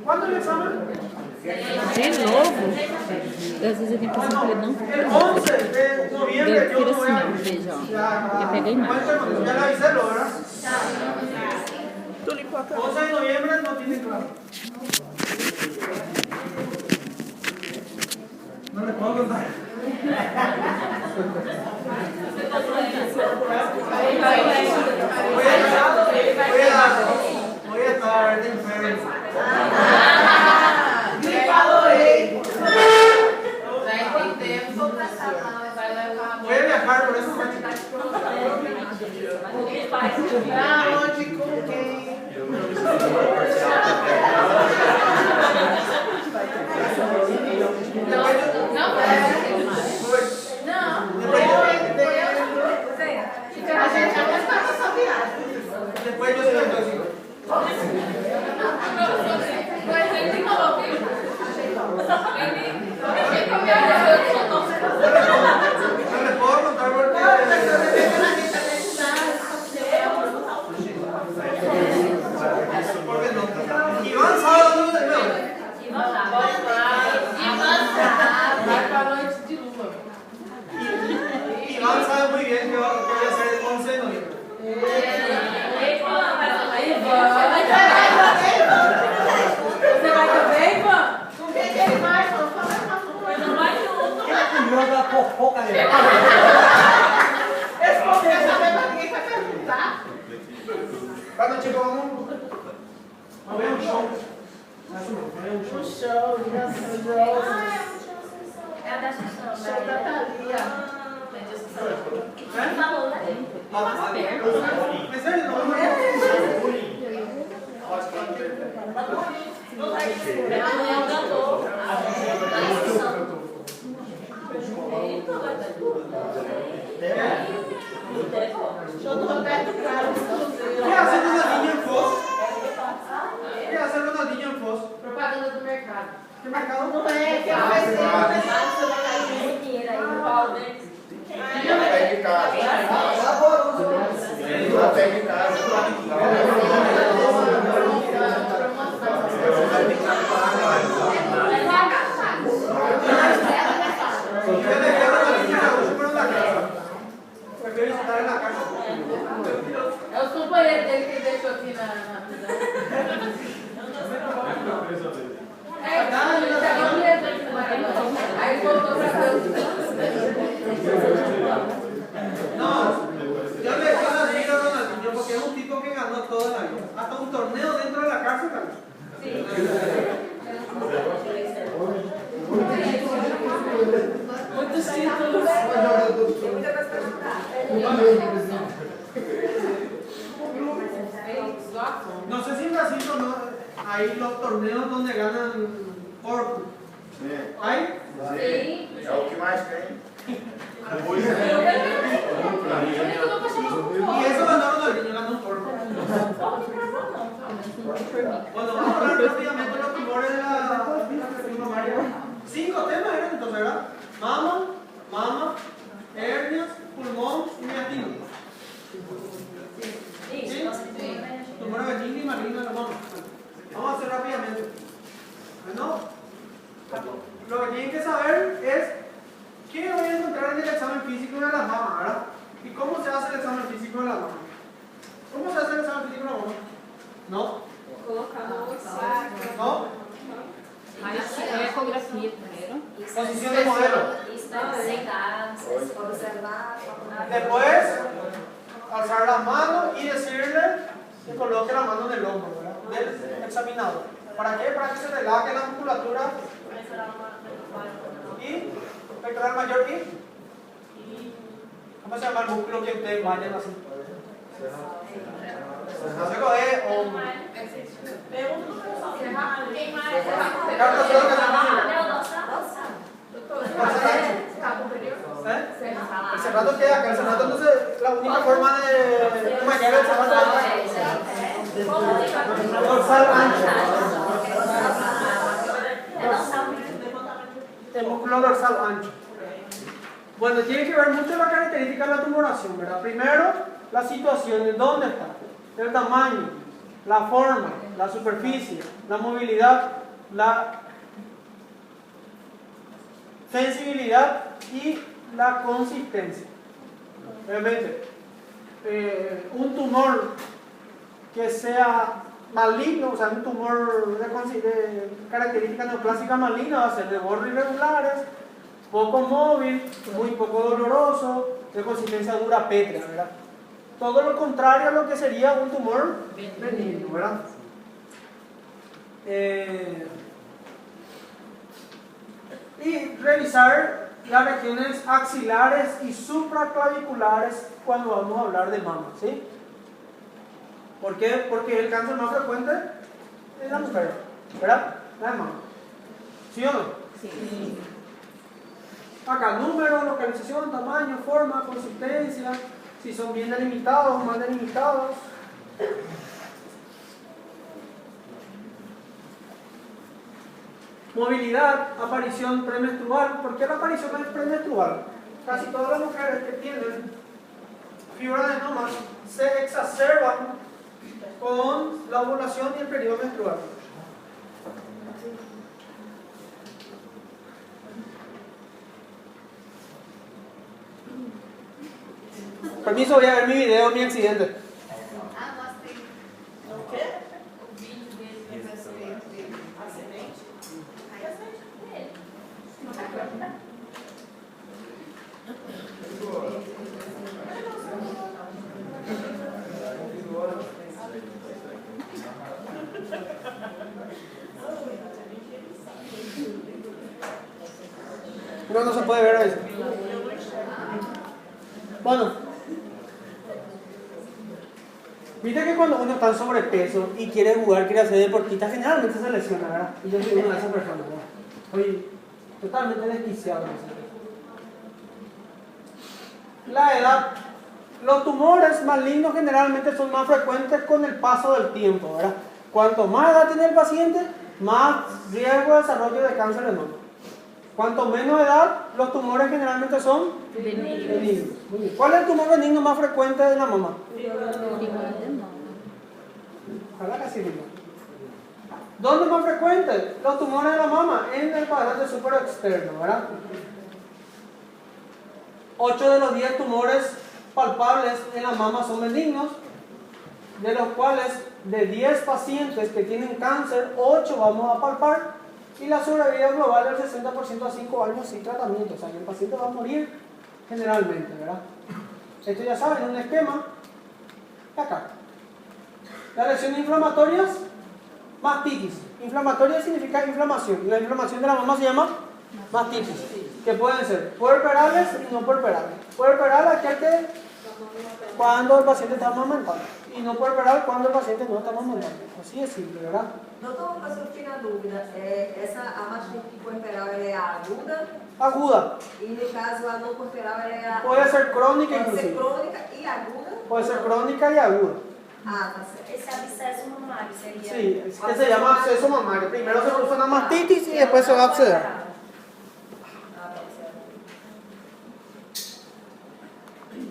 ¿Cuándo es el examen? De novo? Às vezes eu tenho que fazer não. El 11 de noviembre yo Tira no voy assim, a... ó, veja, ó. Eu peguei mais. Ya le avisé, ¿verdad? Tu limpou a câmera? 11 de noviembre no tiene claro. No le puedo contar. Voy a estar de enfermo. Voy a viajar, por eso Pra onde, com quem? después yo soy tóxico. No les puedo contar porque... Porque no. Iván sábado no de nuevo. Iván sabe muy bien que voy a hacer el 11 de noviembre. Você vai também, Ivan? Com quem que ele vai? Joga fofoca nele. Esse povo quer saber, mas ninguém vai perguntar. Cuando chicos vamos a ver un show. Um show, ligação de rosa. Show da Thalia. ¿En serio? Show do Roberto Carlos. ¿Qué hace Ronaldinho en Foz? ¿Qué hace Ronaldinho en Foz? Propaganda do mercado. ¿Qué mercado? Não é, que ela vai ser você vai cair dinheiro aí no pau deles. Pega em casa. Pega em casa. Yo dejé a Ronaldinho en la noche por la casa. Prefiero estar en la casa. É os companheiros dele que ele deixou aqui na ele pegou mesmo aqui no Maracanã. Aí ele voltou pra No, yo le quiero decir a Ronaldinho porque es un tipo que ganó todo en la vida. Hasta un torneo dentro de la cárcel ganó. muitos títulos. No sé si en Brasil no, hay los torneos donde ganan porco. ¿Hay? É o que mais tem. Y eso ganó Ronaldinho, ganó un porco. Bueno, vamos a hablar rápidamente de los tumores de la primaria. 5 temas eran entonces, ¿verdad? Mama, hernias, pulmón y miastino. ¿Sí? Tumores benignos y malignos de la mama. Vamos a hacer rápidamente. Bueno, lo que tienen que saber es qué voy a encontrar en el examen físico de la mama, ¿verdad? ¿Y cómo se hace el examen físico de la mama? ¿Cómo se hace el examen físico de la mama? ¿No? ¿No? É ecografia primeiro. Posición de modelo. Observar. Después, alzar las manos y decirle que coloque la mano en el hombro, ¿verdad? Del examinador. ¿Para qué? Para que se relaje la musculatura y pectoral mayor y ¿cómo se llama el músculo que ustedes vayan así? Luego es el cerrato queda acá, el cerrato entonces la única forma de maquillar el cerrato es dorsal ancho. El músculo dorsal ancho. Bueno, tiene que ver mucho la característica de la tumoración, ¿verdad? Primero, la situación, en dónde está, el tamaño, la forma, la superficie, la movilidad, la sensibilidad y la consistencia. Realmente, un tumor que sea maligno, o sea, un tumor de características neoplásicas malignas va a ser de bordes irregulares, poco móvil, muy poco doloroso, de consistencia dura pétrea, ¿verdad? Todo lo contrario a lo que sería un tumor benigno, ¿verdad? Y revisar las regiones axilares y supraclaviculares cuando vamos a hablar de mama, ¿sí? ¿Por qué? Porque el cáncer más frecuente es la mujer, ¿verdad? La de mama. ¿Sí o no? Sí. Acá, número, localización, tamaño, forma, consistencia, si son bien delimitados o mal delimitados. Movilidad, aparición premenstrual. ¿Por qué la aparición es premenstrual? Casi todas las mujeres que tienen fibroadenomas se exacerban con la ovulación y el periodo menstrual. Permiso, voy a ver mi video, mi accidente. Ah, mostrei. O quê? O vídeo dele que vai ser acidente. Aí acidente dele. No se puede ver eso. Bueno, viste que cuando uno está en sobrepeso y quiere jugar, quiere hacer deportista, generalmente se lesiona, ¿verdad? Y yo soy una de esas personas, ¿verdad? Soy totalmente desquiciado. La edad. Los tumores malignos generalmente son más frecuentes con el paso del tiempo, ¿verdad? Cuanto más edad tiene el paciente, más riesgo de desarrollo de cáncer de mama. Cuanto menos edad, los tumores generalmente son benignos. ¿Cuál es el tumor benigno más frecuente de la mama? Ojalá que sí mismo. ¿Dónde es más frecuente? Los tumores de la mama, en el cuadrante superexterno, ¿verdad? 8 de los 10 tumores palpables en la mama son benignos, de los cuales de 10 pacientes que tienen cáncer, 8 vamos a palpar, y la sobrevida global del 60% a 5 años sin tratamiento. O sea, el paciente va a morir generalmente, ¿verdad? Esto ya saben, un esquema. Acá. Las lesiones inflamatorias, mastitis. Inflamatoria significa inflamación. La inflamación de la mama se llama mastitis. Que pueden ser puerperales y no puerperales. Puerperal aquel que cuando el paciente está amamantando. E não puerperal quando o paciente não está amamantando. Assim é simples, verdade? Doutor, mas eu fiquei na dúvida. A mastite puerperal ela é aguda? Aguda. E no caso a não puerperal ela é Pode ser crônica, pode inclusive. ser crônica e aguda? Pode ser crônica e aguda. Ah, tá certo. Esse abscesso mamário seria. Sí, es que se llama absceso mamario. Primero se produce una mastitis y después se va a acceder.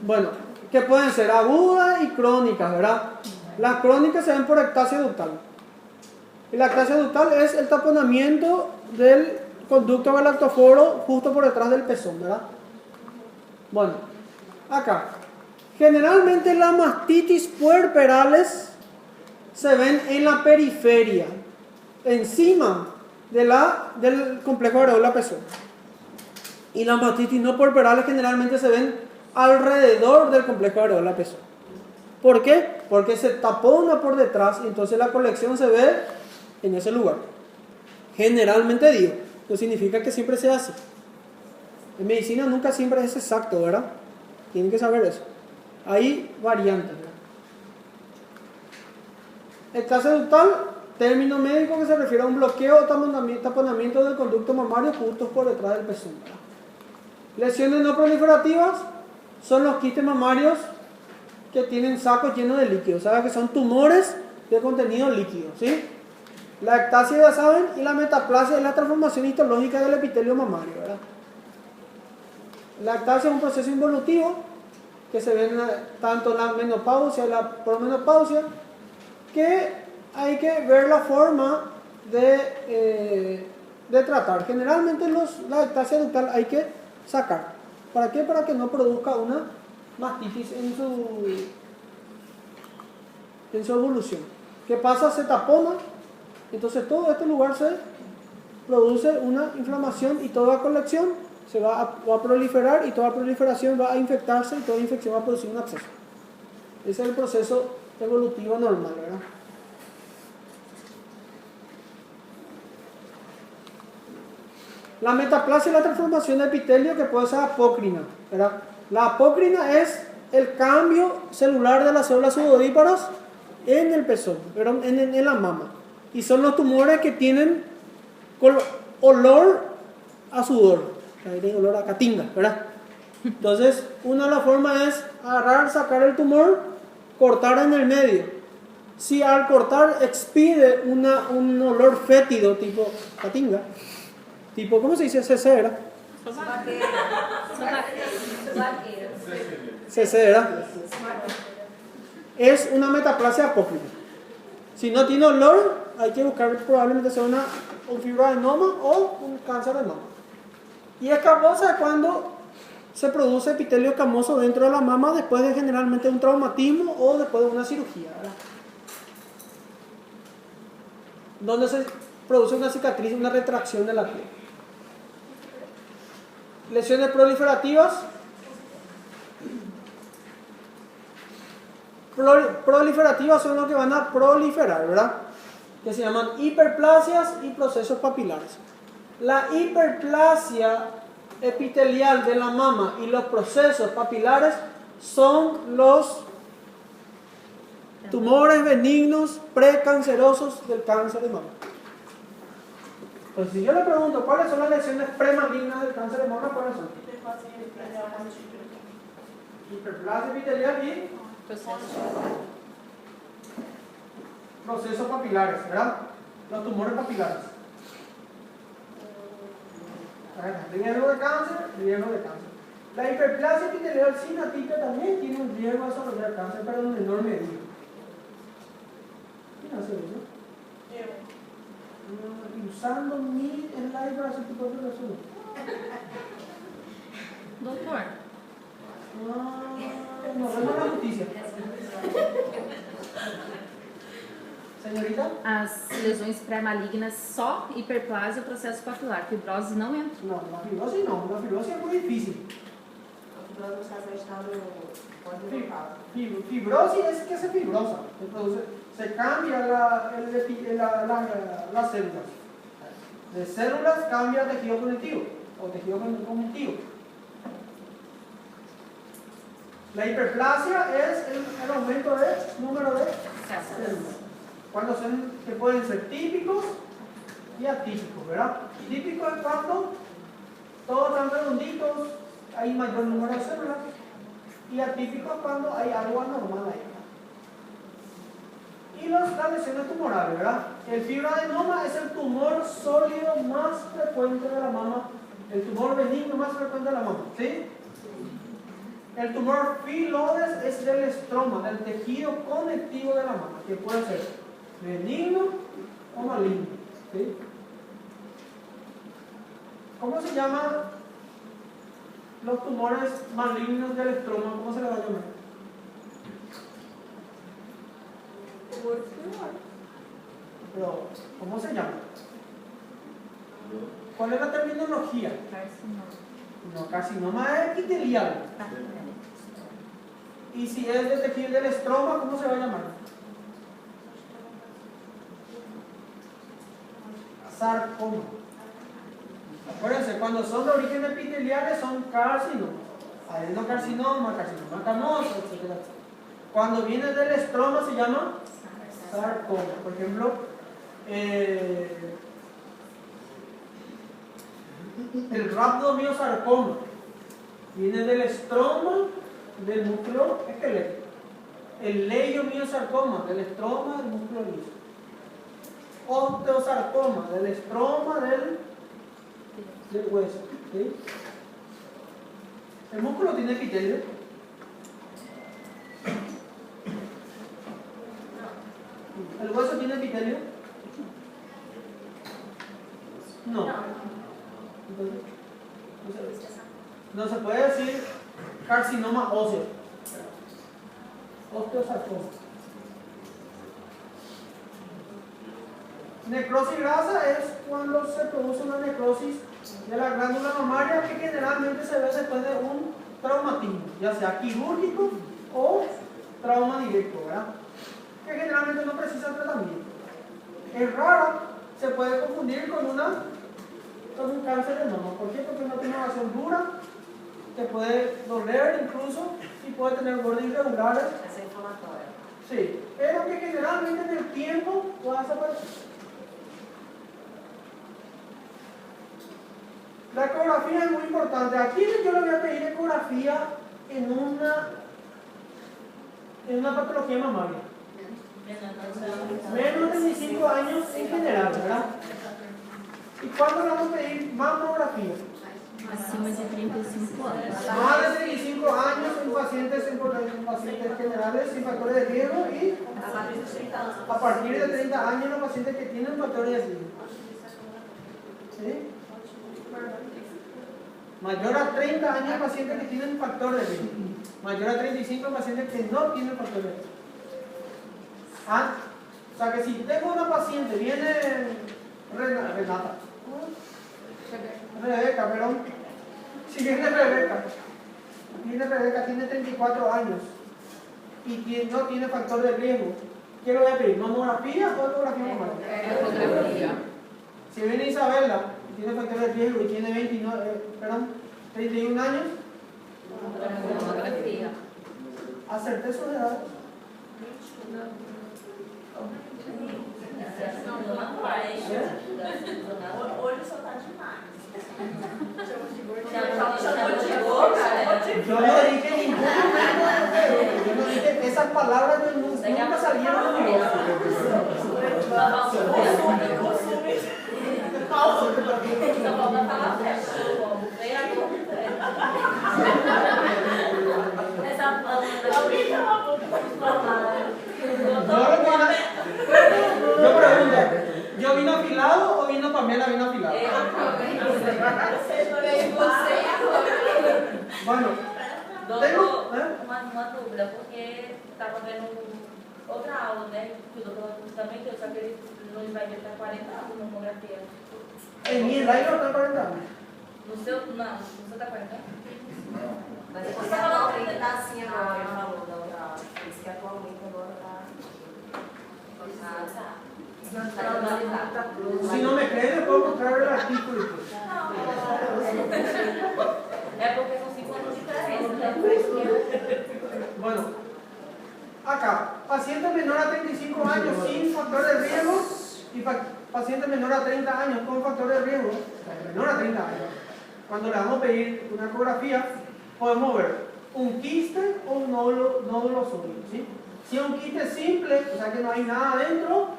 Bueno, que pueden ser agudas y crónicas, ¿verdad? Las crónicas se ven por ectasia ductal. Y la ectasia ductal es el taponamiento del conducto galactóforo justo por detrás del pezón, ¿verdad? Bueno, acá. Generalmente las mastitis puerperales se ven en la periferia, encima del complejo areola-pezón. Y las mastitis no puerperales generalmente se ven alrededor del complejo areola-pezón. ¿Por qué? Porque se tapona por detrás y entonces la colección se ve en ese lugar. Generalmente digo, no significa que siempre sea así. En medicina nunca siempre es exacto, ¿verdad? Tienen que saber eso. Hay variantes, ¿verdad? Ectasia ductal, término médico que se refiere a un bloqueo o taponamiento del conducto mamario justo por detrás del pezón, ¿verdad? Lesiones no proliferativas son los quistes mamarios que tienen sacos llenos de líquido, ¿sabes? Que son tumores de contenido líquido, ¿sí? La ectasia, ya saben, y la metaplasia es la transformación histológica del epitelio mamario, ¿verdad? La ectasia es un proceso involutivo que se ve tanto en la menopausia y la promenopausia, que hay que ver la forma de tratar. Generalmente la ectasia ductal hay que sacar. ¿Para qué? Para que no produzca una mastitis en su evolución. ¿Qué pasa? Se tapona, entonces todo este lugar se produce una inflamación y toda colección se va a proliferar y toda proliferación va a infectarse y toda infección va a producir un absceso. Ese es el proceso evolutivo normal, ¿verdad? La metaplasia es la transformación de epitelio que puede ser apócrina, ¿verdad? La apócrina es el cambio celular de las células sudoríparas en el pezón, en la mama. Y son los tumores que tienen olor a sudor, tienen olor a catinga, ¿verdad? Entonces, una de las formas es agarrar, sacar el tumor, cortar en el medio. Si al cortar expide un olor fétido tipo catinga, tipo, ¿cómo se dice? Cesera. Cesera. Es una metaplasia apócrina. Si no tiene olor, hay que buscar probablemente sea un fibroadenoma o un cáncer de mama. Y escamosa es cuando se produce epitelio escamoso dentro de la mama después de generalmente un traumatismo o después de una cirugía, ¿verdad? Donde se produce una cicatriz, una retracción de la piel. Lesiones proliferativas. Proliferativas son los que van a proliferar, ¿verdad? Que se llaman hiperplasias y procesos papilares. La hiperplasia epitelial de la mama y los procesos papilares son los tumores benignos precancerosos del cáncer de mama. Pues si yo le pregunto cuáles son las lesiones premalignas del cáncer de mama, ¿cuáles son? Hiperplasia epitelial y procesos papilares, ¿verdad? Los tumores papilares. Riesgo de cáncer, riesgo de cáncer. La hiperplasia epitelial sin atípica también tiene un riesgo de desarrollar cáncer, pero en un menor medida. ¿Quién hace eso? Usando mi slide para ese tipo de operaciones. Doutor, Nos vemos en la noticia. Senhorita? as lesões pré-malignas só hiperplasia e processo papilar. Fibrose não entra. No, la fibrosis no, la fibrosis es muy difícil. Fibrosis es que se fibrosa, se cambia las células. De células cambia a tejido conectivo o tejido conectivo. La hiperplasia es el aumento del número de células. Cuando que pueden ser típicos y atípicos, ¿verdad? Típico es cuando todos están redonditos, hay mayor número de células, y atípico es cuando hay algo anormal ahí. Y las lesiones tumorales, ¿verdad? El fibroadenoma es el tumor sólido más frecuente de la mama, el tumor benigno más frecuente de la mama, ¿sí? El tumor filodes es del estroma, del tejido conectivo de la mama, que puede ser benigno o maligno, ¿sí? ¿Cómo se llaman los tumores malignos del estroma? ¿Cómo se les va a llamar? Pero, ¿cómo se llama? ¿Cuál es la terminología? No, carcinoma es epitelial. Y si es de tejido del estroma, ¿cómo se va a llamar? Sarcoma. Acuérdense, cuando son de origen epiteliales son carcinomas. Adenocarcinoma, carcinoma camoso, etc. Cuando viene del estroma se llama sarcoma. Por ejemplo, el rhabdomiosarcoma viene del estroma del músculo esquelético. El leiomiosarcoma del estroma del músculo liso. Osteosarcoma del estroma del hueso, ¿sí? El músculo tiene epitelio. El hueso tiene tiene epitelio? No. Entonces, no se puede decir carcinoma óseo. Osteosarcoma. Necrosis grasa es cuando se produce una necrosis de la glándula mamaria que generalmente se ve después de un traumatismo, ya sea quirúrgico o trauma directo, ¿verdad? Que generalmente no precisa tratamiento. Es raro, se puede confundir con un cáncer de mama. ¿Por qué? Porque es una tumoración dura que puede doler incluso y puede tener bordes irregulares. Es inflamatoria. Sí, pero que generalmente en el tiempo va a desaparecer. La ecografía es muy importante. Aquí yo le voy a pedir ecografía en una patología mamaria. Menos de 25 años en general, ¿verdad? ¿Y cuándo le vamos a pedir mamografía? Acima de 35 anos. Más de 35 años en pacientes generales sin factores de riesgo y a partir de 30 años en los pacientes que tienen factores de riesgo. ¿Sí? Mayor a 30 años en pacientes que tienen factor de riesgo. Mayor a 35 en pacientes que no tienen factor de riesgo. ¿Ah? O sea que si tengo una paciente, viene Renata. Rebeca, perdón. Si viene Rebeca, tiene 34 años y no tiene factor de riesgo, ¿qué le voy a pedir? ¿Mamografía o ecografía mamaria? Ecografia. Si viene Isabela y tiene factor de riesgo y tiene 31 años, Mamografia. acerté sus edades. Olho só tá demais. Yo no dije ningún momento, yo no dije esas palabras, nunca salieron de mi boca. Yo pregunto, ¿yo vino afilado o vino Pamela vino afilado? Bueno, tengo, uma dúvida, porque estava vendo outra aula, né? Que o doutor também deu, só que ele não vai ver para 40 anos na mamografia. en mi slide no está 40 años. No seu, não, no seu tá 40 anos? Mas depois que atualmente está assim agora, ele falou da outra aula. Por isso que atualmente agora está. Ah, tá. Si no me creen, les puedo mostrar el artículo. É porque são 5 anos de diferença, né? Bueno, acá, paciente menor a 35 años sin factor de riesgo y paciente menor a 30 años con factor de riesgo, menor a 30 años. Cuando le vamos a pedir una ecografía, podemos ver un quiste o un nódulo sólido, ¿sí? Si es un quiste simple, o sea que no hay nada adentro,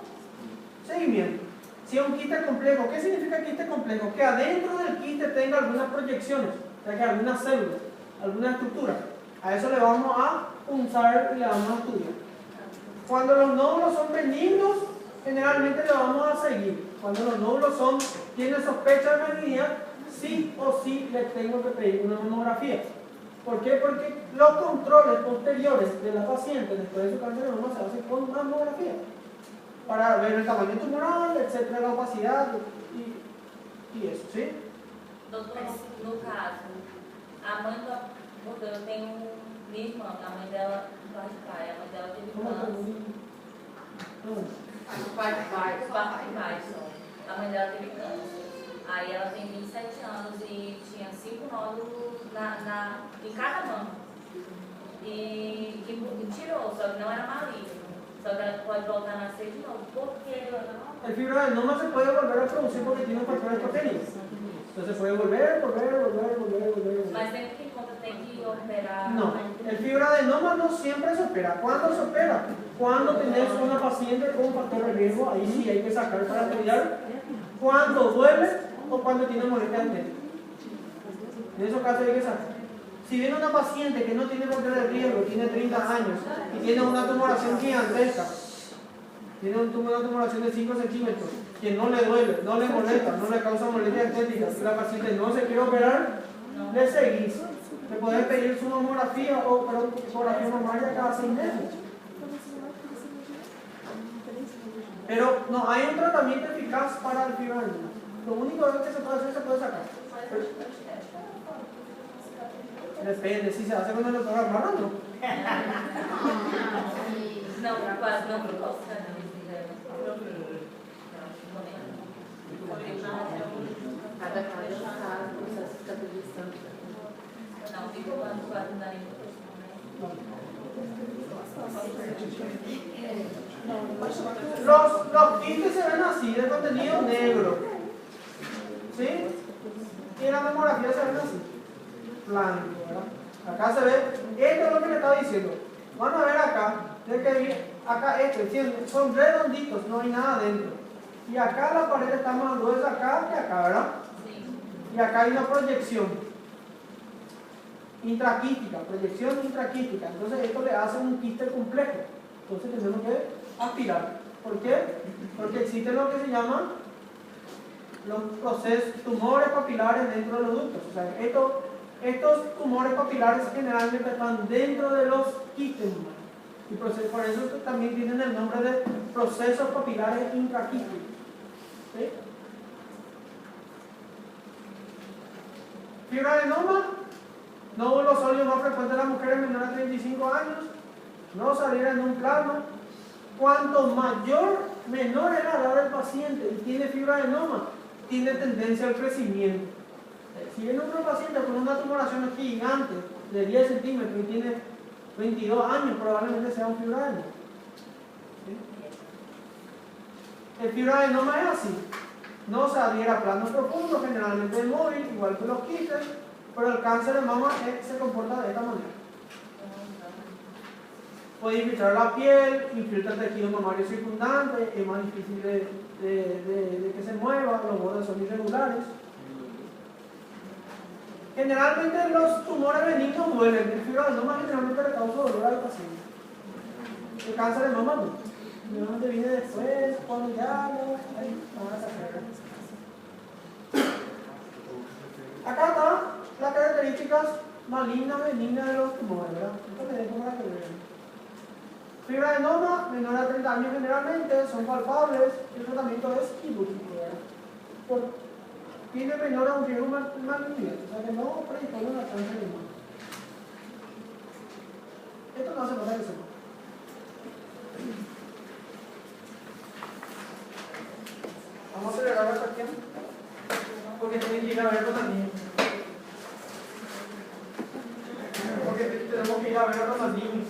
seguimiento. Si es un quiste complejo, ¿qué significa quiste complejo? Que adentro del quiste tenga algunas proyecciones, o sea que algunas células, alguna estructura. A eso le vamos a punzar y le vamos a estudiar. Cuando los nódulos son benignos, generalmente le vamos a seguir. Cuando los nódulos tienen sospecha de malignidad, sí o sí le tengo que pedir una mamografía. ¿Por qué? Porque los controles posteriores de la paciente después de su cáncer de mama se hacen con una mamografía. Para ver el tamaño tumoral, etcétera, la opacidad y eso, ¿sí? Doutor, no caso, a mãe da. Porque eu tenho minha irmã, a mãe dela vai de praia, a mãe dela teve câncer. A mãe dela teve câncer. Aí ela tem 27 anos e tinha 5 nódulos em cada mão. E tirou, só que não era maligno. Só que ela pode voltar a nascer de novo. Por que? El fibroadenoma se puede volver a producir porque tiene un factor estrogénico. Entonces puede volver. Mas sempre que conta tem que operar. No, el fibroadenoma no siempre se opera. ¿Cuándo se opera? Cuando tenés una paciente con factor de riesgo, ahí sí hay que sacar para estudiar. Cuando duele o cuando tiene molestia genética. En esos casos hay que sacar. Si viene una paciente que no tiene factor de riesgo, tiene 30 años y tiene una tumoración gigantesca, tiene una tumoración de 5 centímetros, que no le duele, no le molesta, no le causa molestia estética, si la paciente no se quiere operar, le seguís. Le podés pedir su mamografía o ecografía mamaria cada 6 meses. Pero no hay un tratamiento eficaz para el fibroadenoma. Lo único que se puede hacer, se puede sacar. Depende, si se hace con el doctor Armando, no. Não, quase não proposta. Cada caso é um caso, o processo fica tudo distante. Não, fica quase não dá nem Los quistes se ven así, de contenido negro. ¿Sí? Y la mamografía se ven así, blanco, ¿verdad? Acá se ve, esto es lo que le estaba diciendo. Van a ver acá, de que acá son redonditos, no hay nada dentro. Y acá la pared está más gruesa acá que acá, ¿verdad? Y acá hay una proyección intraquística, proyección intraquística. Entonces esto le hace un quiste complejo. Entonces tenemos que aspirar. ¿Por qué? Porque existen lo que se llaman los procesos, tumores papilares dentro de los ductos. O sea, estos tumores papilares generalmente están dentro de los quistes. Y por eso también tienen el nombre de procesos papilares intraquísticos. ¿Sí? Fibroadenoma, nódulo sólido más frecuente en las mujeres menores a 35 años, no salir en un plano. Cuanto menor es la edad del paciente y tiene fibroadenoma, tiene tendencia al crecimiento. Si viene otro paciente con una tumoración gigante de 10 centímetros y tiene 22 años, probablemente sea un fibroadenoma. ¿Sí? El fibroadenoma es así. No se adhiere a planos profundos, generalmente es móvil, igual que los quistes, pero el cáncer de mama se comporta de esta manera. Puede infiltrar la piel, infiltra el tejido mamario circundante, es más difícil de que se mueva, los bordes son irregulares. Generalmente los tumores benignos duelen, el fibroadenoma generalmente le causa dolor al paciente. El cáncer de mama no. ¿De dónde viene después? Cuando ya no, ahí vamos a sacar. Acá están las características malignas, benignas de los tumores, ¿verdad? Esto que tengo para que vean. Fibroadenoma, menor a 30 años generalmente, son palpables, el tratamiento es quirúrgico, ¿verdad? Tiene menor a un riesgo malignidad, o sea que no predispone a cáncer de mama. Esto no hace falta que sepa. Vamos a acelerar la cuestión porque tienen que ir a verlo también. Porque tenemos que ir a ver a los niños.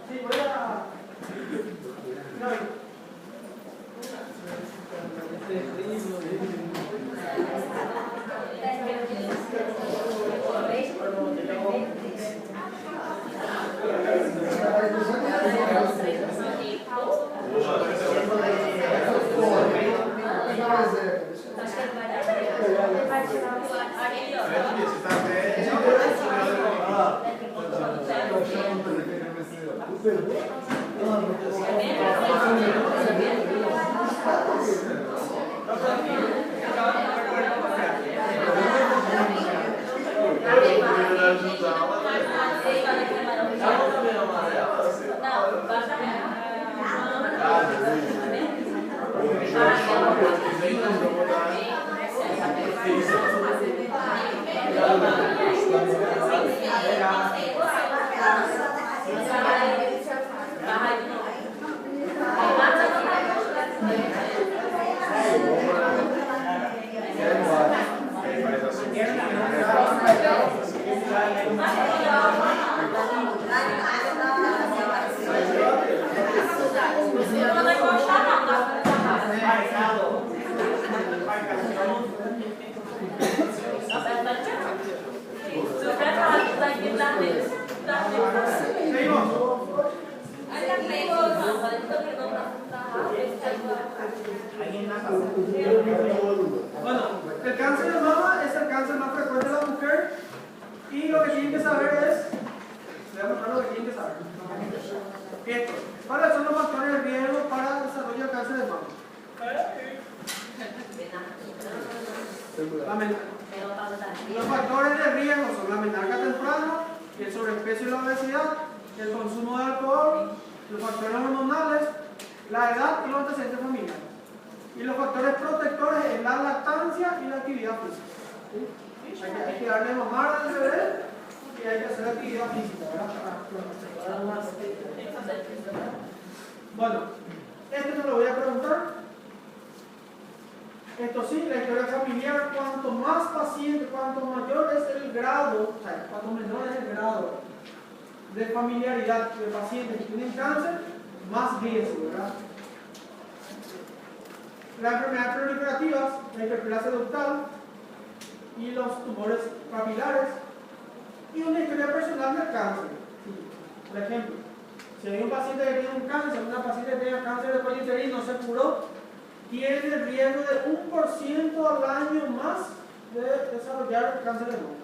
Sí, voy a... Bueno, el cáncer de mama es el cáncer más frecuente de la mujer y lo que tienen que saber es, voy a mostrar lo que tienen que saber. Esto, ¿cuáles son los factores de riesgo para el desarrollo del cáncer de mama? Los factores de riesgo son la menarca temprana, el sobrepeso y la obesidad, el consumo de alcohol, los factores hormonales, la edad y los antecedentes familiares. Y los factores protectores es la lactancia y la actividad física. ¿Sí? Hay que darle mamar al bebé y hay que hacer actividad física, ¿verdad? Bueno, esto te lo voy a preguntar. Esto sí, la historia familiar, cuanto más paciente, cuanto mayor es el grado, o sea, cuanto menor es el grado de familiaridad de pacientes que tienen cáncer, más riesgo, ¿verdad? Las enfermedades proliferativas, la hiperplasia ductal y los tumores papilares y una historia personal del cáncer. Por ejemplo, si hay un paciente que tiene un cáncer, una paciente que tiene cáncer de cuello uterino, no se curó, tiene el riesgo de 1% al año más de desarrollar cáncer de mama.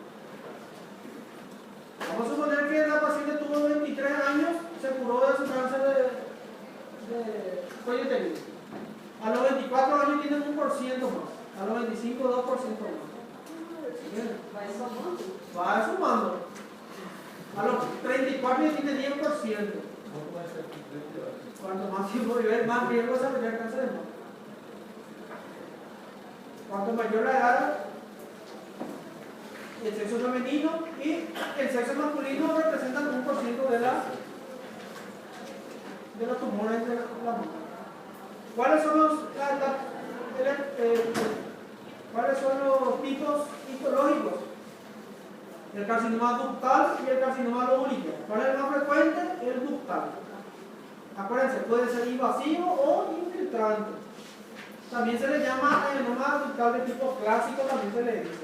Vamos a suponer que la paciente tuvo 23 años, se curó de su cáncer de cuello uterino. A los 24 años tienen 1% más, a los 25 2% más. Va sumando. A los 34 ya tiene 10%. Cuanto más tiempo vive, más riesgo de desarrollar cáncer de mama. Cuanto mayor la edad, el sexo femenino y el sexo masculino representan 1% de los tumores de la mama. ¿Cuáles son los tipos histológicos? El carcinoma ductal y el carcinoma lobulítico. ¿Cuál es el más frecuente? El ductal. Acuérdense, puede ser invasivo o infiltrante. También se le llama adenoma ductal de tipo clásico, también se le dice.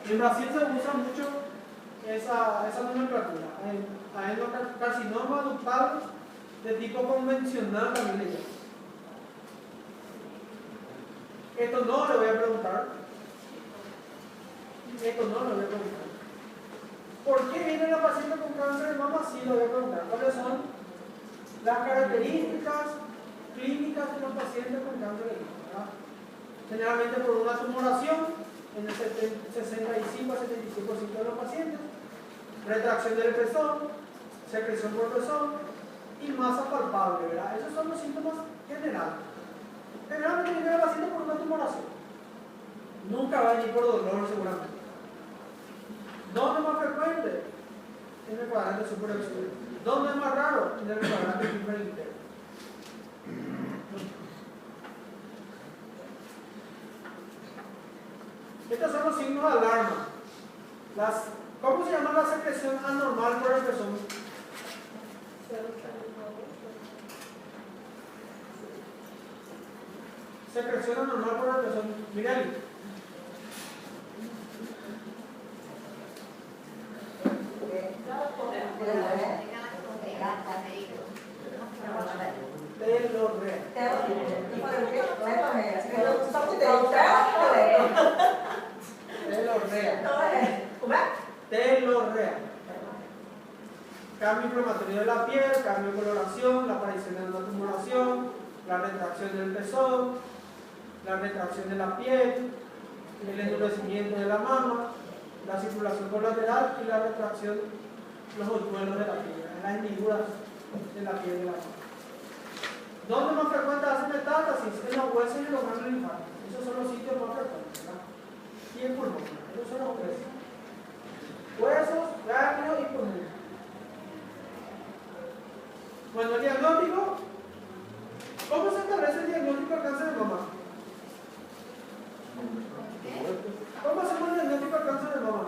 En Brasil se usa mucho esa nomenclatura. Adenocarcinoma ductal de tipo convencional también le llama. Esto no le voy a preguntar. ¿Por qué viene la paciente con cáncer de mama? Sí, le voy a preguntar. ¿Cuáles son las características clínicas de los pacientes con cáncer de mama? Generalmente por una tumoración en el 65 a 75% de los pacientes, retracción del pezón, secreción por pezón y masa palpable, ¿verdad? Esos son los síntomas generales. Generalmente viene el paciente por una tumoración. Nunca va a venir por dolor seguramente. ¿Dónde es más frecuente? En el cuadrante superior. ¿Dónde es más raro? En el cuadrante superior. signos de alarma. ¿Cómo se llama la secreción anormal por el pezón? Secreción anormal por el pezón. Miguel. Telorrea. Cambio inflamatorio de la piel, cambio de coloración, la aparición de una tumoración, la retracción del pezón, la retracción de la piel, el endurecimiento de la mama, la circulación colateral y la retracción, los hoyuelos de la piel, las hendiduras de la piel de la mama. ¿Dónde más frecuente hace metástasis? En los huesos y en los ganglios linfáticos. Esos son los sitios más frecuentes, ¿verdad? Y el pulmón. Esos son los tres. Huesos, ganglios y pulmón. Bueno, el diagnóstico. ¿Cómo se establece el diagnóstico del cáncer de mama? ¿Cómo hacemos el diagnóstico del cáncer de mama?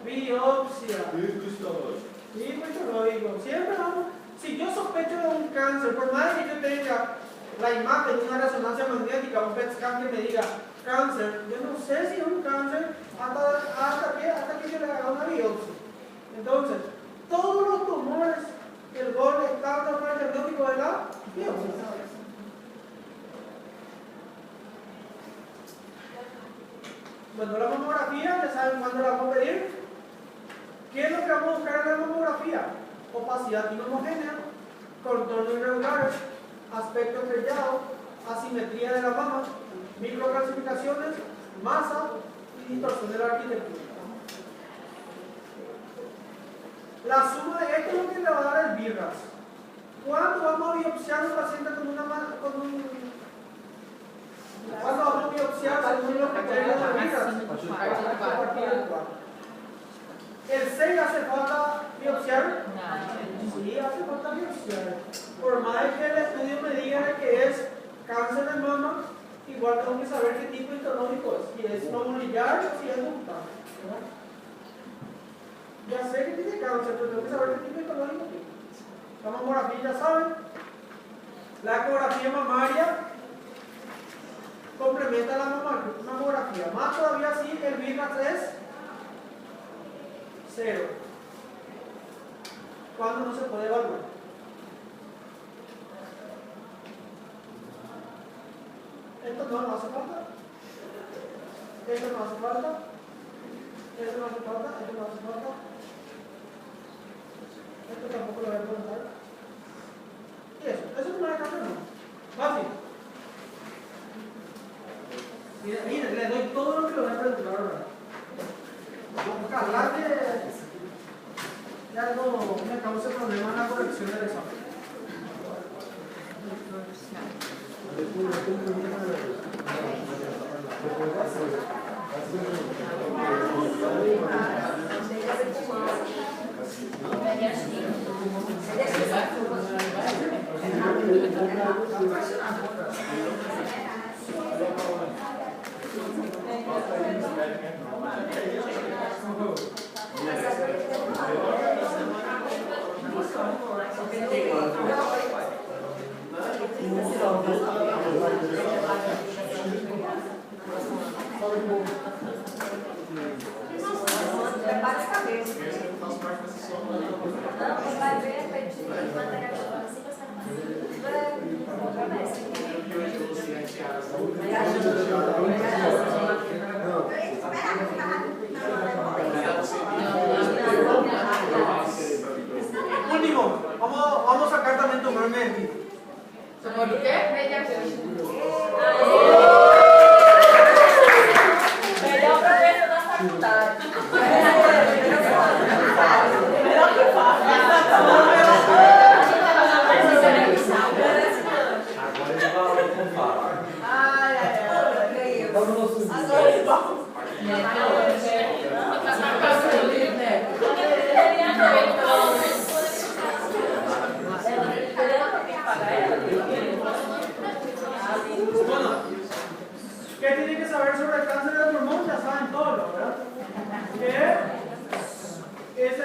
Biopsia. Y histológico. Siempre vamos. Si yo sospecho de un cáncer, por más que yo tenga la imagen de una resonancia magnética, un PET scan que me diga cáncer, yo no sé si es un cáncer hasta que yo le haga una biopsia. Entonces, todos los tumores del bol están para el diagnóstico de la biopsia. Bueno, la mamografía, ya saben cuándo la vamos a pedir. ¿Qué es lo que vamos a buscar en la mamografía? Opacidad inhomogénea, contorno irregular, aspecto estrellado, asimetría de la mama, microcalcificaciones, masa y distorsión de la arquitectura. La suma de esto es lo que le va a dar el BIRAS. ¿Cuándo vamos a biopsiar a un paciente ¿cuándo vamos a biopsiar según los criterios de BIRAS? A partir del 4. ¿El 6 hace falta biopsiar? Sí, hace falta biopsiar. Por más que el estudio me diga que es cáncer de mama, igual tengo que saber qué tipo histológico es. Si es lobulillar o si es ductal. Ya sé que tiene cáncer, pero tengo que saber qué tipo histológico tiene. La mamografía ya saben. La ecografía mamaria complementa la mamografía. Más todavía si el BIRAS es 0. ¿Cuándo no se puede evaluar? Esto no hace falta. Esto no hace falta. Esto no hace falta. Esto no hace falta. Esto tampoco lo voy a preguntar. Y eso no es cáncer, no. Fácil. Miren, le doy todo lo que le voy a preguntar ahora. Ojalá que algo me cause problema en la corrección del examen. Último, vamos a sacar también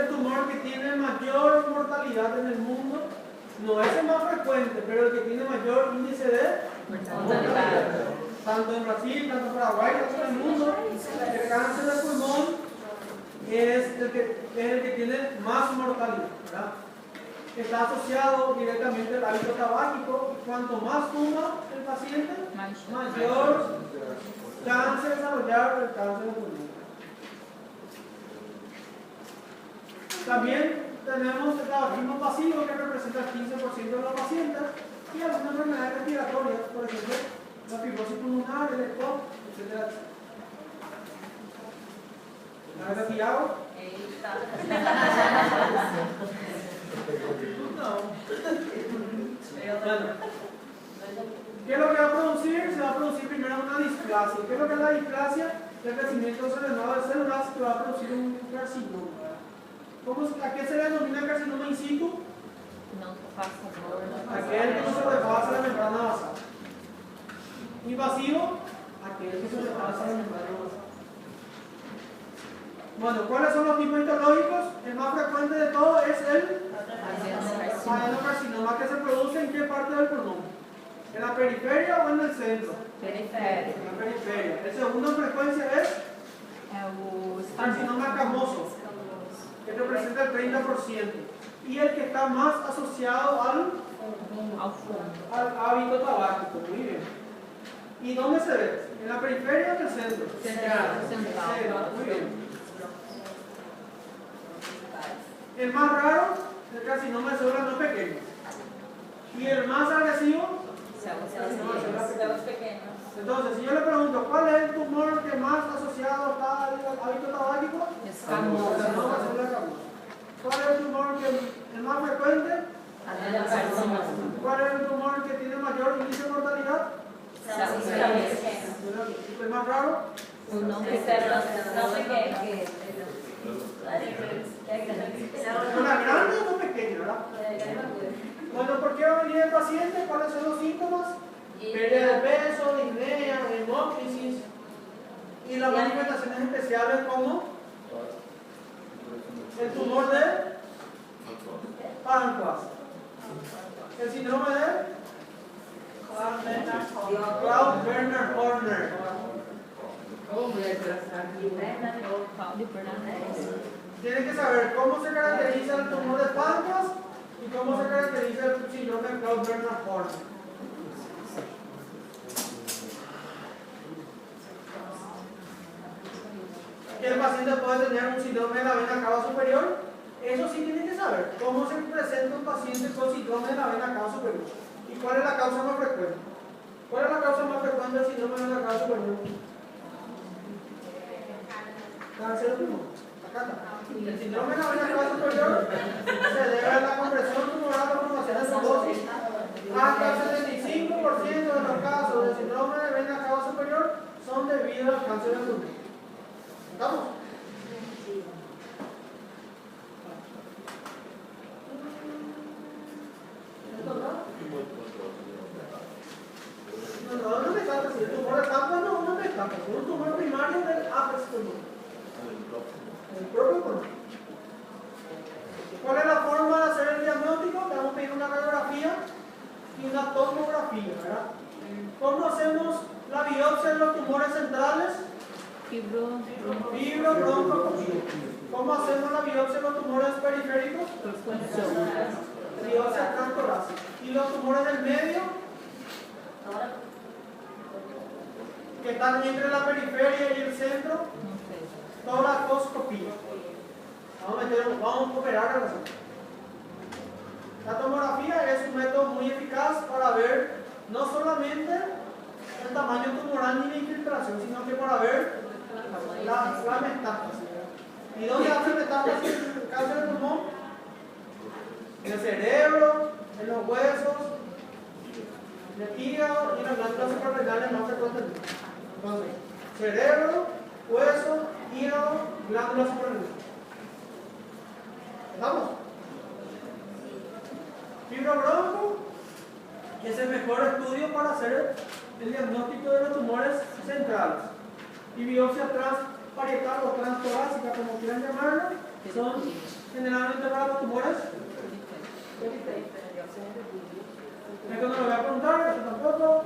el tumor que tiene mayor mortalidad en el mundo. No es el más frecuente, pero el que tiene mayor índice de mortalidad. Tanto en Brasil, tanto en Paraguay, tanto en el mundo, el cáncer de pulmón es el que tiene más mortalidad, ¿verdad? Está asociado directamente al hábito tabáquico. Cuanto más fuma el paciente, mayor chance de desarrollar el cáncer de pulmón. También tenemos el tabaquismo pasivo, que representa el 15% de los pacientes, y algunas enfermedades respiratorias, por ejemplo, la fibrosis pulmonar, el EPOC, etc. ¿La has pillado? ¿Qué es lo que va a producir? Se va a producir primero una displasia. ¿Qué es lo que es la displasia? El crecimiento acelerado de células que va a producir un carcinoma. ¿A qué se le denomina carcinoma in situ? Aquel que no se rebasa la membrana basal. Invasivo, aquel que se rebasa la membrana basal. Bueno, ¿cuáles son los tipos histológicos? El más frecuente de todos es el adenocarcinoma, que se produce en qué parte del pulmón. ¿En la periferia o en el centro? Periferia. En la periferia. El segundo en frecuencia es carcinoma escamoso, que representa el 30%. Y el que está más asociado al hábito tabáquico. Muy bien. ¿Y dónde se ve? ¿En la periferia o en el centro? Central. Muy bien. El más raro, el carcinoma de células no pequeñas. Y el más agresivo, Células pequeñas. Entonces, si yo le pregunto, ¿cuál es el tumor que más asociado está al hábito tabáquico? Escamoso. Carcinoma de células escamosas. ¿Cuál es el tumor que el más frecuente? ¿Cuál es el tumor que tiene mayor índice de mortalidad? ¿El más raro? No pequeñas. ¿Una grande o no pequeña, verdad? Bueno, ¿por qué va a venir el paciente? ¿Cuáles son los síntomas? Pérdida de peso, disnea, hemóptisis y las manifestaciones especiales como el tumor de páncreas, el síndrome de Claude-Bernard-Horner. Tienen que saber cómo se caracteriza el tumor de páncreas y cómo se caracteriza el síndrome de Claude-Bernard-Horner. Que el paciente puede tener un síndrome de la vena cava superior. Eso sí tienen que saber cómo se presenta un paciente con síndrome de la vena cava superior y cuál es la causa más frecuente. ¿Cuál es la causa más frecuente del síndrome de la vena cava superior? Cáncer de pulmón. Acá está. El síndrome de la vena cava superior se debe a la compresión tumoral por formación de trombosis. Hasta el 75% de los casos de síndrome de vena cava superior son debido al cáncer de pulmón. ¿Estamos? No me encanta. Si el tumor de páncreas no me encanta. Es un tumor primario del ápice pulmonar. El propio pulmón. ¿Cuál es la forma de hacer el diagnóstico? Le vamos a pedir una radiografía y una tomografía, ¿verdad? ¿Cómo hacemos la biopsia de los tumores centrales? Fibrobroncoscopía. ¿Cómo hacemos la biopsia de los tumores periféricos? Biopsia transtorácica. ¿Y los tumores del medio? Que están entre la periferia y el centro. Toracoscopía. Vamos a operar a la zona. La tomografía es un método muy eficaz para ver no solamente el tamaño tumoral ni la infiltración, sino que para ver la metástasis. ¿Y dónde hace metástasis el cáncer de pulmón? En el cerebro, en los huesos, en el hígado y en las glándulas suprarrenales más frecuentemente. Entonces, cerebro, hueso, hígado, glándulas suprarrenales. ¿Estamos? Fibrobronco es el mejor estudio para hacer el diagnóstico de los tumores centrales. Y biopsia transparietal o transtorácica, como quieran llamarlo, son generalmente para los tumores. Esto no lo voy a preguntar, esto tampoco.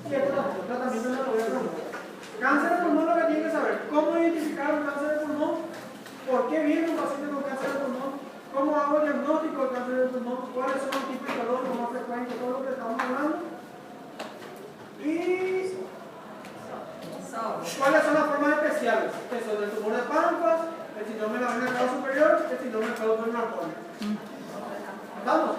Y esto tampoco, tratamiento no lo voy a preguntar. Cáncer de pulmón, lo que tienen que saber: cómo identificar un cáncer de pulmón, por qué viene un paciente con cáncer de pulmón, cómo hago el diagnóstico del cáncer de pulmón, cuáles son los tipos de dolor más frecuentes, todo lo que estamos hablando. Y cuáles son las formas especiales, eso del tumor de páncreas, el síndrome de la vena cava superior, el síndrome de pseudo. ¿Vamos?